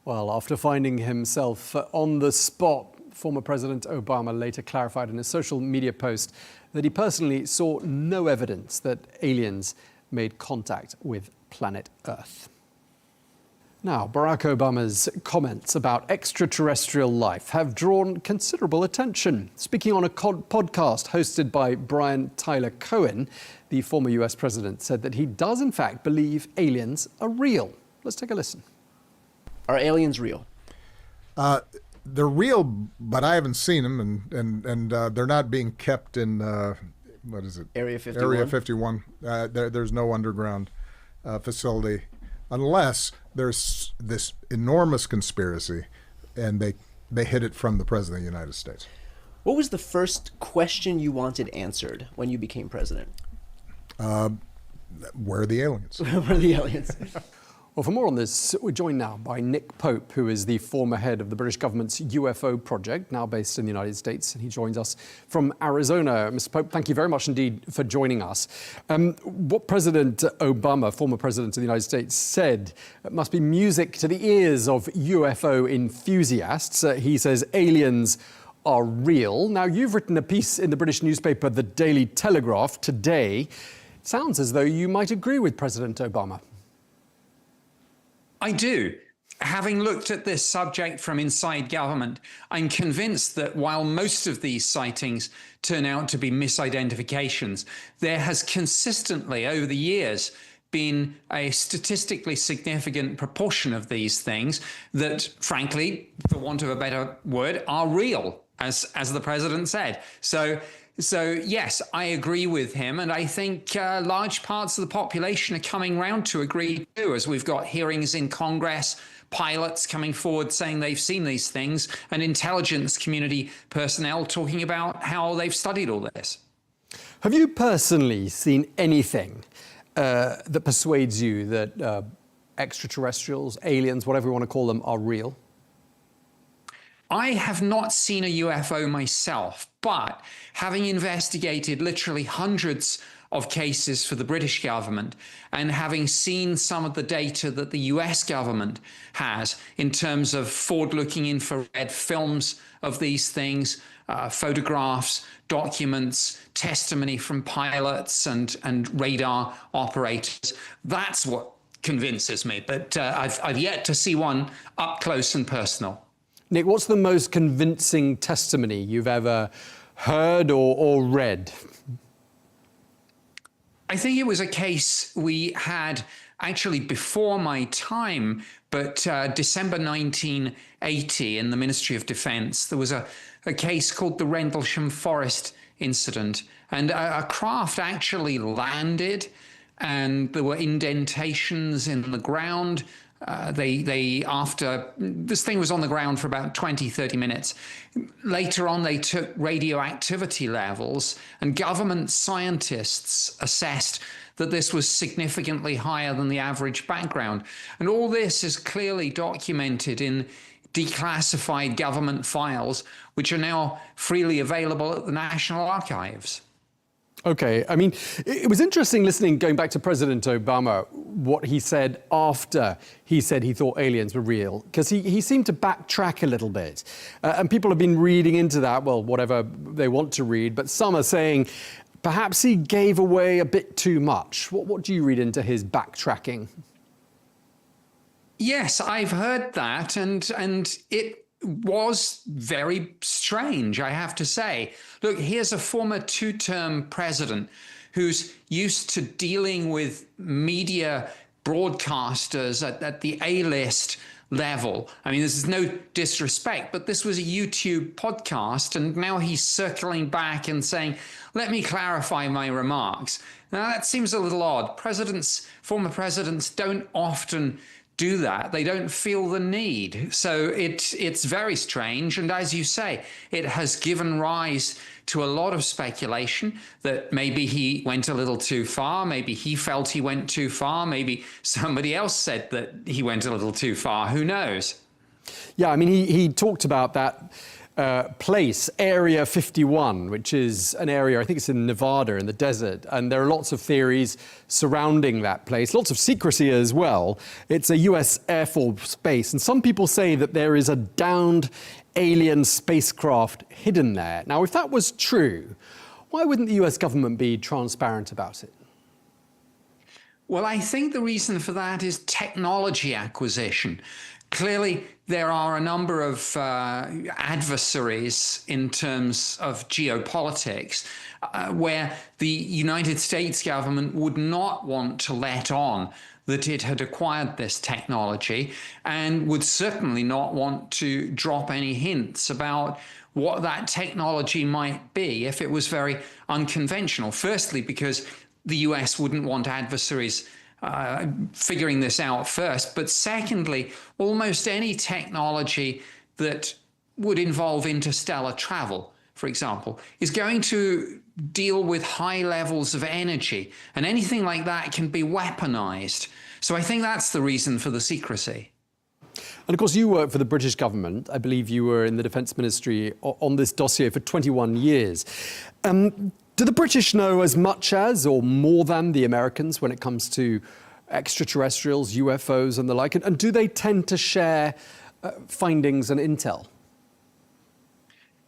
Well, after finding himself on the spot, former President Obama later clarified in a social media post that he personally saw no evidence that aliens made contact with planet Earth. Now, Barack Obama's comments about extraterrestrial life have drawn considerable attention. Speaking on a podcast hosted by Brian Tyler Cohen, the former US president said that he does in fact believe aliens are real. Let's take a listen. Are aliens real? They're real, but I haven't seen them, and they're not being kept in, what is it? Area 51? Area 51. There's no underground facility, unless there's this enormous conspiracy, and they hid it from the President of the United States. What was the first question you wanted answered when you became president? Where are the aliens? Where are the aliens? Well, for more on this, we're joined now by Nick Pope, who is the former head of the British government's UFO project, now based in the United States, and he joins us from Arizona. Mr. Pope, thank you very much indeed for joining us. What President Obama, former president of the United States, said must be music to the ears of UFO enthusiasts. He says aliens are real. Now, you've written a piece in the British newspaper, The Daily Telegraph, today. It sounds as though you might agree with President Obama. I do. Having looked at this subject from inside government, I'm convinced that while most of these sightings turn out to be misidentifications, there has consistently over the years been a statistically significant proportion of these things that, frankly, for want of a better word, are real, as the president said. So yes, I agree with him, and I think large parts of the population are coming round to agree too, as we've got hearings in Congress, pilots coming forward saying they've seen these things, and intelligence community personnel talking about how they've studied all this. Have you personally seen anything that persuades you that extraterrestrials, aliens, whatever you want to call them, are real? I have not seen a UFO myself, but having investigated literally hundreds of cases for the British government and having seen some of the data that the US government has in terms of forward-looking infrared films of these things, photographs, documents, testimony from pilots and radar operators, that's what convinces me. But I've yet to see one up close and personal. Nick, what's the most convincing testimony you've ever heard or read? I think it was a case we had actually before my time, but December 1980 in the Ministry of Defense, there was a case called the Rendlesham Forest incident, and a craft actually landed and there were indentations in the ground. After this thing was on the ground for about 20, 30 minutes. Later on, they took radioactivity levels, and government scientists assessed that this was significantly higher than the average background. And all this is clearly documented in declassified government files, which are now freely available at the National Archives. Okay, I mean, it was interesting listening, going back to President Obama, what he said after he said he thought aliens were real, because he seemed to backtrack a little bit. And people have been reading into that, well, whatever they want to read, but some are saying perhaps he gave away a bit too much. What do you read into his backtracking? Yes, I've heard that, and it was very strange, I have to say. Look, here's a former two-term president who's used to dealing with media broadcasters at the A-list level. I mean, this is no disrespect, but this was a YouTube podcast, and now he's circling back and saying, let me clarify my remarks. Now, that seems a little odd. Former presidents don't often do that. They don't feel the need. So it's very strange. And as you say, it has given rise to a lot of speculation that maybe he went a little too far. Maybe he felt he went too far. Maybe somebody else said that he went a little too far. Who knows? Yeah, I mean, he talked about that place, Area 51, which is an area, I think it's in Nevada, in the desert, and there are lots of theories surrounding that place, lots of secrecy as well. It's a US Air Force base, and some people say that there is a downed alien spacecraft hidden there. Now, if that was true, why wouldn't the US government be transparent about it? Well, I think the reason for that is technology acquisition. Clearly, there are a number of adversaries in terms of geopolitics where the United States government would not want to let on that it had acquired this technology and would certainly not want to drop any hints about what that technology might be if it was very unconventional. Firstly, because the US wouldn't want adversaries figuring this out first. But secondly, almost any technology that would involve interstellar travel, for example, is going to deal with high levels of energy, and anything like that can be weaponized. So I think that's the reason for the secrecy. And of course, you work for the British government. I believe you were in the Defence Ministry on this dossier for 21 years. Do the British know as much as or more than the Americans when it comes to extraterrestrials, UFOs and the like? And do they tend to share findings and intel?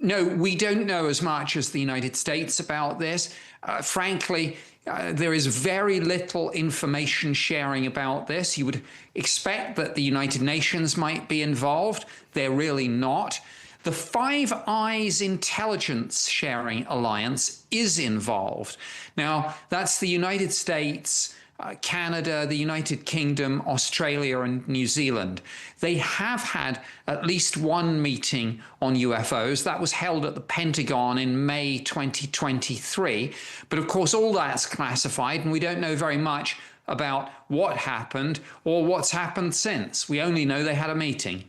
No, we don't know as much as the United States about this. Frankly, there is very little information sharing about this. You would expect that the United Nations might be involved. They're really not. The Five Eyes Intelligence Sharing Alliance is involved. Now, that's the United States, Canada, the United Kingdom, Australia, and New Zealand. They have had at least one meeting on UFOs. That was held at the Pentagon in May 2023. But of course, all that's classified, and we don't know very much about what happened or what's happened since. We only know they had a meeting.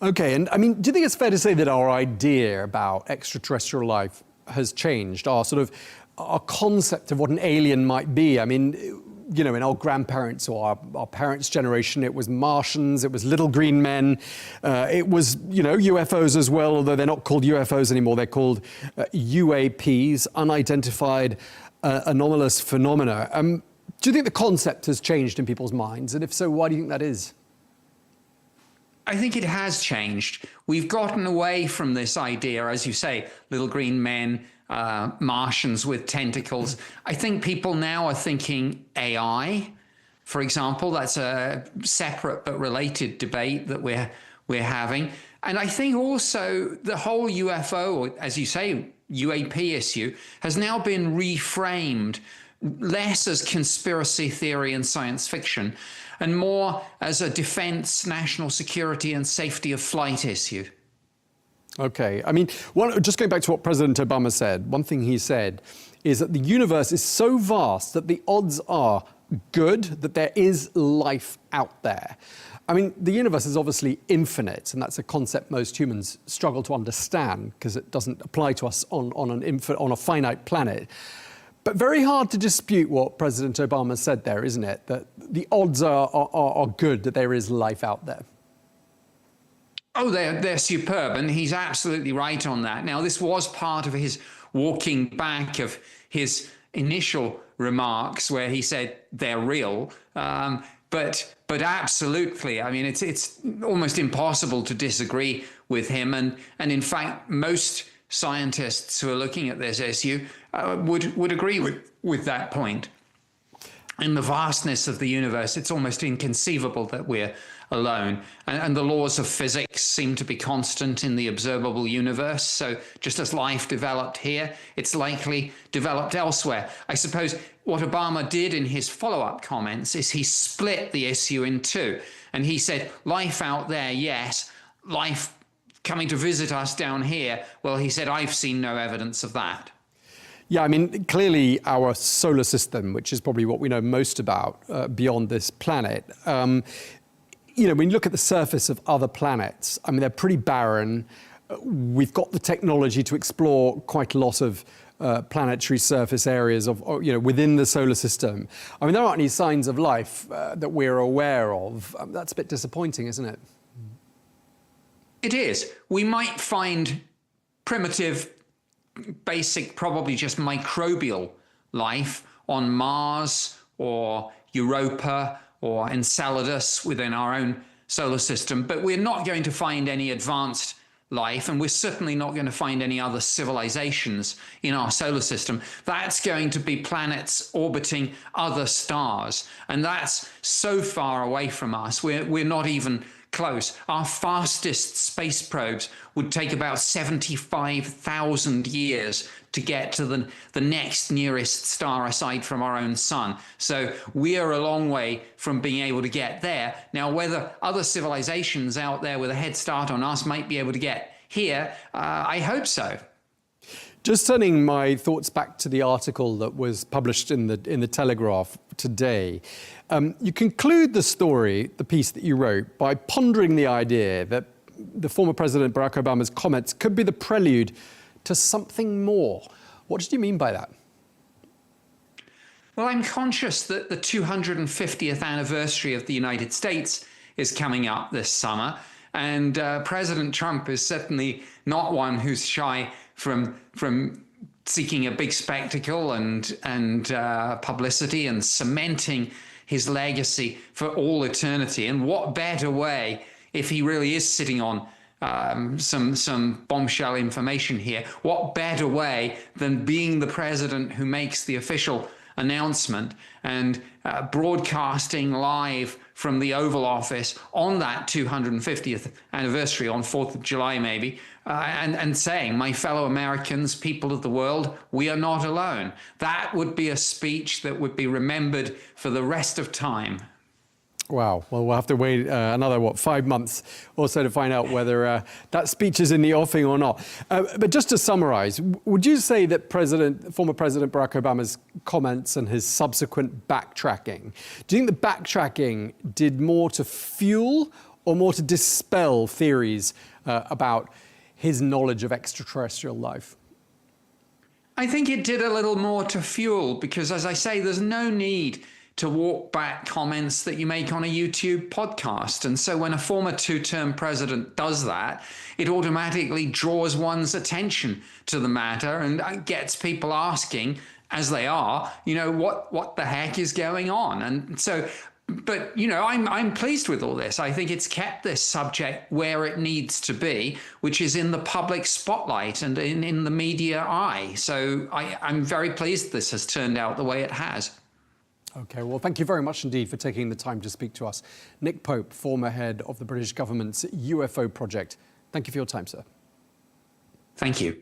Okay, and I mean, do you think it's fair to say that our idea about extraterrestrial life has changed? Our concept of what an alien might be? I mean, you know, in our grandparents or our parents' generation, it was Martians, it was little green men, it was, you know, UFOs as well, although they're not called UFOs anymore, they're called UAPs, unidentified anomalous phenomena. Do you think the concept has changed in people's minds? And if so, why do you think that is? I think it has changed. We've gotten away from this idea, as you say, little green men, Martians with tentacles. I think people now are thinking AI, for example. That's a separate but related debate that we're having. And I think also the whole UFO, or as you say, UAP issue has now been reframed less as conspiracy theory and science fiction and more as a defense, national security and safety of flight issue. Okay. I mean, just going back to what President Obama said, one thing he said is that the universe is so vast that the odds are good that there is life out there. I mean, the universe is obviously infinite, and that's a concept most humans struggle to understand because it doesn't apply to us on a finite planet. But very hard to dispute what President Obama said there, isn't it? That the odds are good that there is life out there. Oh, they're superb, and he's absolutely right on that. Now, this was part of his walking back of his initial remarks where he said they're real. But absolutely, I mean, it's almost impossible to disagree with him. And in fact, most scientists who are looking at this issue would agree with that point. In the vastness of the universe, it's almost inconceivable that we're alone. And the laws of physics seem to be constant in the observable universe. So just as life developed here, it's likely developed elsewhere. I suppose what Obama did in his follow-up comments is he split the issue in two. And he said, life out there, yes. Life coming to visit us down here, well, he said, I've seen no evidence of that. Yeah, I mean, clearly our solar system, which is probably what we know most about beyond this planet, you know, when you look at the surface of other planets, I mean, they're pretty barren. We've got the technology to explore quite a lot of planetary surface areas of, you know, within the solar system. I mean, there aren't any signs of life that we're aware of. That's a bit disappointing, isn't it? It is. We might find primitive, basic, probably just microbial life on Mars or Europa or Enceladus within our own solar system, but we're not going to find any advanced life, and we're certainly not going to find any other civilizations in our solar system. That's going to be planets orbiting other stars, and that's so far away from us. We're not even close. Our fastest space probes would take about 75,000 years to get to the next nearest star aside from our own sun. So we are a long way from being able to get there. Now, whether other civilizations out there with a head start on us might be able to get here, I hope so. Just turning my thoughts back to the article that was published in the Telegraph today, you conclude the story, the piece that you wrote, by pondering the idea that the former President Barack Obama's comments could be the prelude to something more. What did you mean by that? Well, I'm conscious that the 250th anniversary of the United States is coming up this summer, and President Trump is certainly not one who's shy from seeking a big spectacle and publicity and cementing his legacy for all eternity. And what better way, if he really is sitting on some bombshell information here, what better way than being the president who makes the official announcement and broadcasting live from the Oval Office on that 250th anniversary on 4th of July maybe, and saying, my fellow Americans, people of the world, we are not alone. That would be a speech that would be remembered for the rest of time. Wow. Well, we'll have to wait another, 5 months or so to find out whether that speech is in the offing or not. But just to summarize, would you say that former President Barack Obama's comments and his subsequent backtracking, do you think the backtracking did more to fuel or more to dispel theories about his knowledge of extraterrestrial life? I think it did a little more to fuel, because, as I say, there's no need to walk back comments that you make on a YouTube podcast. And so when a former two-term president does that, it automatically draws one's attention to the matter and gets people asking, as they are, what the heck is going on? And so, but, I'm pleased with all this. I think it's kept this subject where it needs to be, which is in the public spotlight and in the media eye. So I'm very pleased this has turned out the way it has. Okay, well, thank you very much indeed for taking the time to speak to us. Nick Pope, former head of the British government's UFO project. Thank you for your time, sir. Thank you.